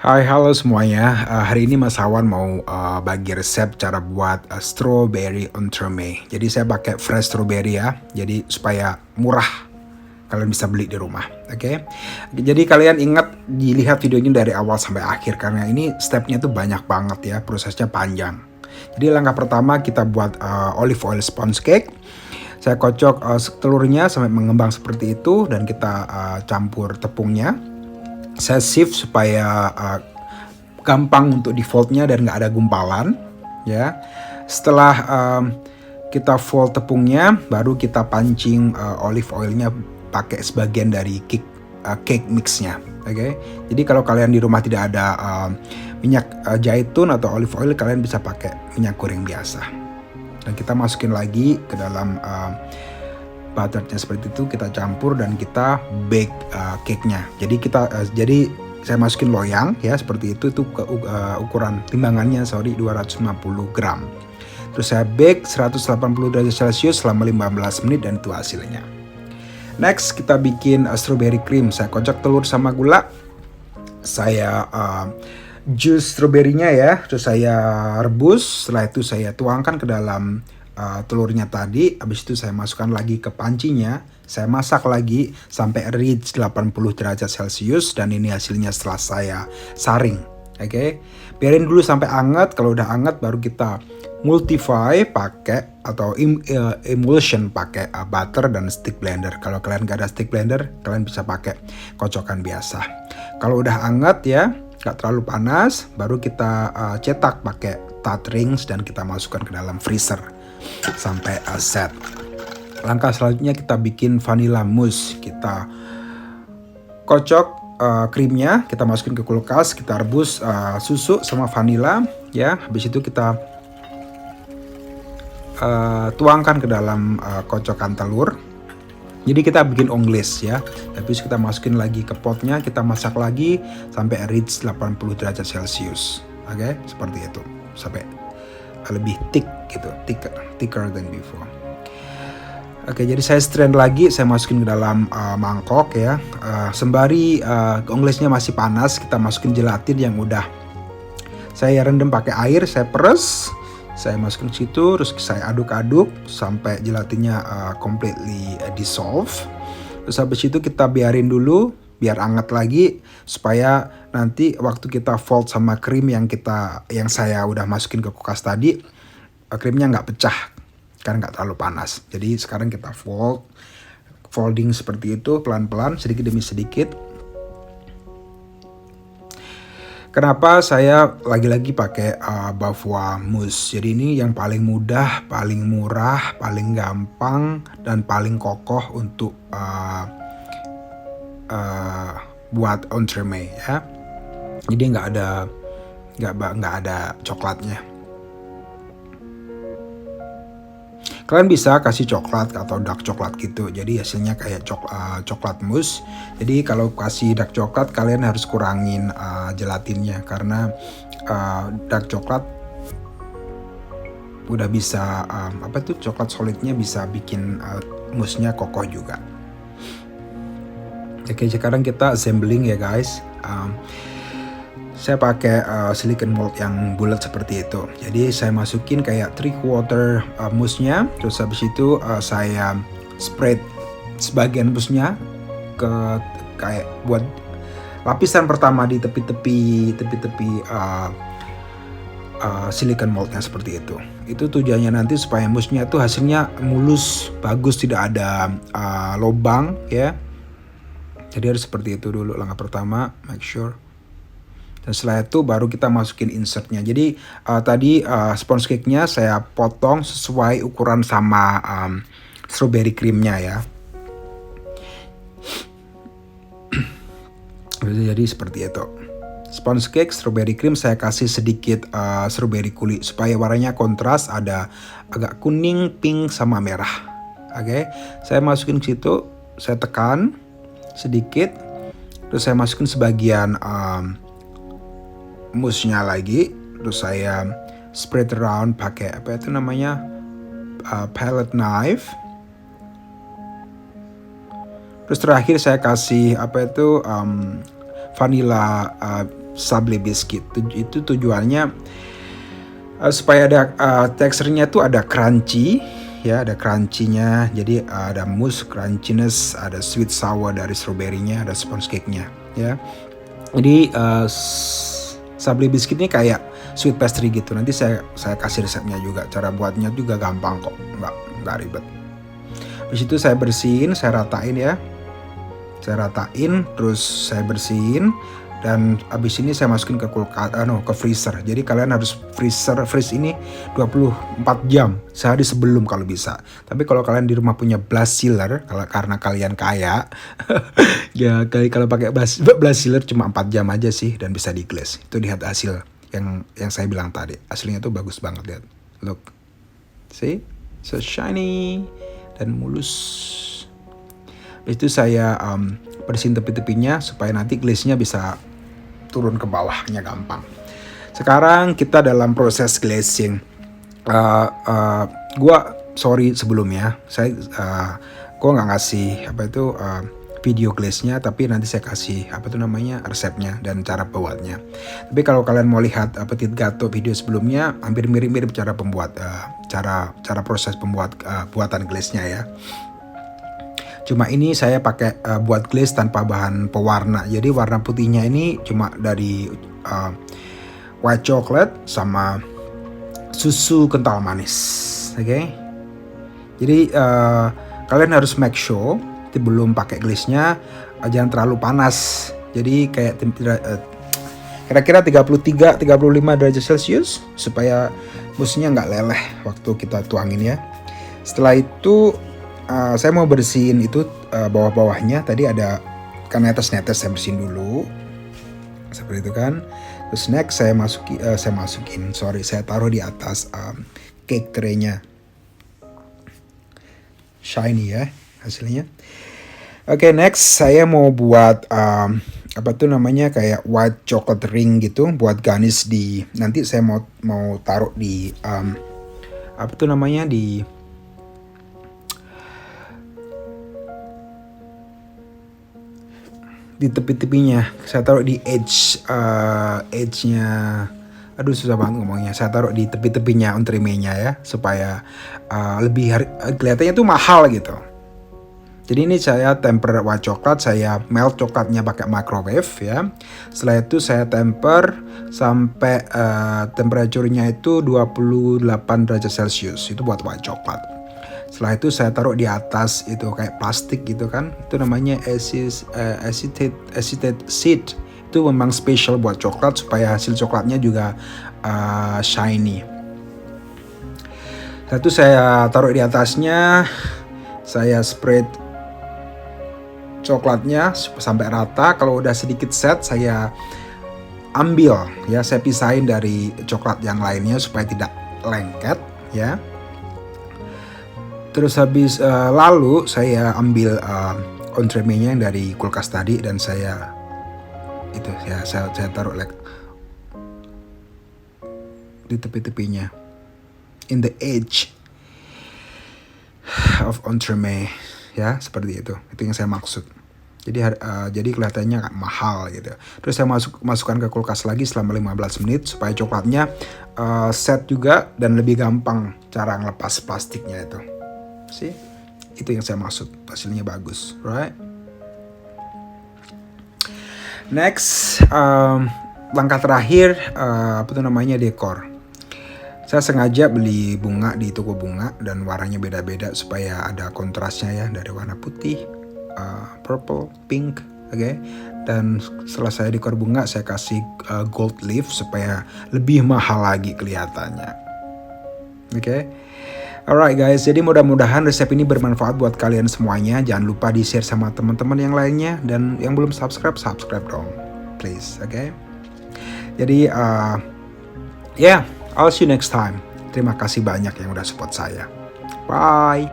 Hai, halo semuanya. Hari ini Mas Awan mau bagi resep cara buat strawberry entremet. Jadi saya pakai fresh strawberry ya. Jadi supaya murah kalian bisa beli di rumah. Oke. Jadi kalian ingat dilihat videonya dari awal sampai akhir karena ini stepnya tuh banyak banget ya, prosesnya panjang. Jadi langkah pertama kita buat olive oil sponge cake. Saya kocok telurnya sampai mengembang seperti itu dan kita campur tepungnya. Saya shift supaya gampang untuk di foldnya dan nggak ada gumpalan ya. Setelah kita fold tepungnya, baru kita pancing olive oilnya pakai sebagian dari cake mixnya. Oke. Jadi kalau kalian di rumah tidak ada minyak zaitun atau olive oil, kalian bisa pakai minyak goreng biasa. Dan kita masukin lagi ke dalam butternya seperti itu, kita campur dan kita bake cake-nya. Jadi saya masukin loyang ya seperti itu ke ukuran timbangannya 250 gram. Terus saya bake 180 derajat Celcius selama 15 menit dan itu hasilnya. Next kita bikin strawberry cream. Saya kocok telur sama gula. Saya jus stroberinya ya, terus saya rebus. Setelah itu saya tuangkan ke dalam telurnya tadi. Habis itu saya masukkan lagi ke pancinya. Saya masak lagi sampai reach 80 derajat Celcius dan ini hasilnya setelah saya saring. Oke. Biarin dulu sampai hangat. Kalau udah hangat baru kita multify pakai atau emulsion pakai butter dan stick blender. Kalau kalian gak ada stick blender, kalian bisa pakai kocokan biasa. Kalau udah hangat ya, gak terlalu panas, baru kita cetak pakai tart rings dan kita masukkan ke dalam freezer sampai set. Langkah selanjutnya kita bikin vanilla mousse. Kita kocok krimnya, kita masukin ke kulkas, kita rebus susu sama vanilla ya. Habis itu kita tuangkan ke dalam kocokan telur. Jadi kita bikin ongles ya. Habis kita masukin lagi ke potnya, kita masak lagi sampai reach 80 derajat Celcius. Oke, seperti itu. Sampai lebih thick gitu, thicker than before. Oke, jadi saya strain lagi, saya masukin ke dalam mangkok ya. Sembari onglesnya masih panas, kita masukin gelatin yang udah saya rendam pakai air, saya peres. Saya masukin ke situ, terus saya aduk-aduk sampai gelatinnya completely dissolve. Terus habis itu kita biarin dulu, biar hangat lagi, supaya nanti waktu kita fold sama krim yang saya udah masukin ke kulkas tadi, krimnya nggak pecah, karena nggak terlalu panas. Jadi sekarang kita folding seperti itu, pelan-pelan, sedikit demi sedikit. Kenapa saya lagi-lagi pakai Bavois mousse? Jadi ini yang paling mudah, paling murah, paling gampang, dan paling kokoh untuk buat entremet ya. Jadi nggak ada coklatnya. Kalian bisa kasih coklat atau dark coklat gitu. Jadi hasilnya kayak coklat mousse. Jadi kalau kasih dark coklat kalian harus kurangin gelatinnya karena dark coklat udah bisa coklat solidnya bisa bikin mousse-nya kokoh juga. Oke, sekarang kita assembling ya guys. Saya pakai silicone mold yang bulat seperti itu. Jadi saya masukin kayak 3/4 mousse-nya. Terus habis itu saya spread sebagian mousse-nya ke kayak buat lapisan pertama di tepi-tepi silicone mold-nya seperti itu. Itu tujuannya nanti supaya mousse-nya tuh hasilnya mulus, bagus, tidak ada lubang ya. Jadi harus seperti itu dulu langkah pertama, make sure. Dan setelah itu baru kita masukin insertnya. Jadi tadi sponge cake-nya saya potong sesuai ukuran sama strawberry cream-nya ya. Jadi seperti itu. Sponge cake, strawberry cream saya kasih sedikit strawberry kulit supaya warnanya kontras, ada agak kuning, pink sama merah. Oke, saya masukin ke situ, saya tekan sedikit, terus saya masukin sebagian mousse-nya lagi, terus saya spread around pakai palette knife. Terus terakhir saya kasih vanilla Sable biscuit. Itu tujuannya supaya ada teksturnya tuh ada crunchy ya, ada crunchy-nya. Jadi ada mousse crunchiness, ada sweet sour dari strawberry-nya, ada sponge cake-nya ya. Jadi Sable biscuit ini kayak sweet pastry gitu. Nanti saya kasih resepnya juga. Cara buatnya juga gampang kok, nggak ribet. Habis itu saya bersihin, saya ratain ya. Saya ratain, terus saya bersihin, dan habis ini saya masukin ke ke freezer. Jadi kalian harus freeze ini 24 jam sehari sebelum kalau bisa. Tapi kalau kalian di rumah punya blast chiller, karena kalian kaya, ya kalau pakai blast chiller cuma 4 jam aja sih dan bisa di glaze. Itu lihat hasil yang saya bilang tadi. Hasilnya tuh bagus banget, lihat. Look. See? So shiny dan mulus. Habis itu saya bersihin tepi-tepinya supaya nanti glaze-nya bisa turun ke bawahnya gampang. Sekarang kita dalam proses glazing. Gua sorry sebelumnya, gua nggak ngasih video glaze-nya, tapi nanti saya kasih resepnya dan cara buatnya. Tapi kalau kalian mau lihat petit gâteau video sebelumnya, hampir mirip-mirip cara proses buatan glaze-nya ya. Cuma ini saya pakai buat glaze tanpa bahan pewarna. Jadi warna putihnya ini cuma dari white chocolate sama susu kental manis. Oke. Jadi kalian harus make sure belum pakai glaze-nya jangan terlalu panas. Jadi kayak kira-kira 33-35 derajat Celcius supaya mousse-nya nggak leleh waktu kita tuangin ya. Setelah itu saya mau bersihin itu bawah-bawahnya. Tadi ada kan netes-netes, saya bersihin dulu seperti itu kan. Terus next saya taruh di atas cake tray-nya. Shiny ya hasilnya. Oke, next saya mau buat kayak white chocolate ring gitu buat garnish di, nanti saya mau taruh di di tepi-tepinya. Saya taruh di edge-nya. Aduh susah banget ngomongnya. Saya taruh di tepi-tepinya entremenya ya, supaya lebih kelihatannya tuh mahal gitu. Jadi ini saya temper white coklat, saya melt coklatnya pakai microwave ya. Setelah itu saya temper sampai temperaturnya itu 28 derajat Celcius. Itu buat white coklat. Setelah itu saya taruh di atas itu kayak plastik gitu kan. Itu namanya acetate seed. Itu memang special buat coklat supaya hasil coklatnya juga shiny. Setelah itu saya taruh di atasnya. Saya spread coklatnya sampai rata. Kalau udah sedikit set saya ambil ya, saya pisahin dari coklat yang lainnya supaya tidak lengket ya. Terus habis lalu saya ambil entremenya yang dari kulkas tadi dan saya taruh di tepi-tepinya, in the edge of entremet ya, seperti itu. Itu yang saya maksud. Jadi kelihatannya mahal gitu. Terus saya masukkan ke kulkas lagi selama 15 menit supaya coklatnya set juga dan lebih gampang cara ngelepas plastiknya itu. See? Itu yang saya maksud. Hasilnya bagus, right? Next, langkah terakhir dekor. Saya sengaja beli bunga di toko bunga dan warnanya beda-beda supaya ada kontrasnya ya, dari warna putih, purple, pink, oke. Dan setelah saya dekor bunga, saya kasih gold leaf supaya lebih mahal lagi kelihatannya. Oke. Alright guys, jadi mudah-mudahan resep ini bermanfaat buat kalian semuanya. Jangan lupa di-share sama teman-teman yang lainnya, dan yang belum subscribe dong, please, oke? Jadi I'll see you next time. Terima kasih banyak yang udah support saya. Bye.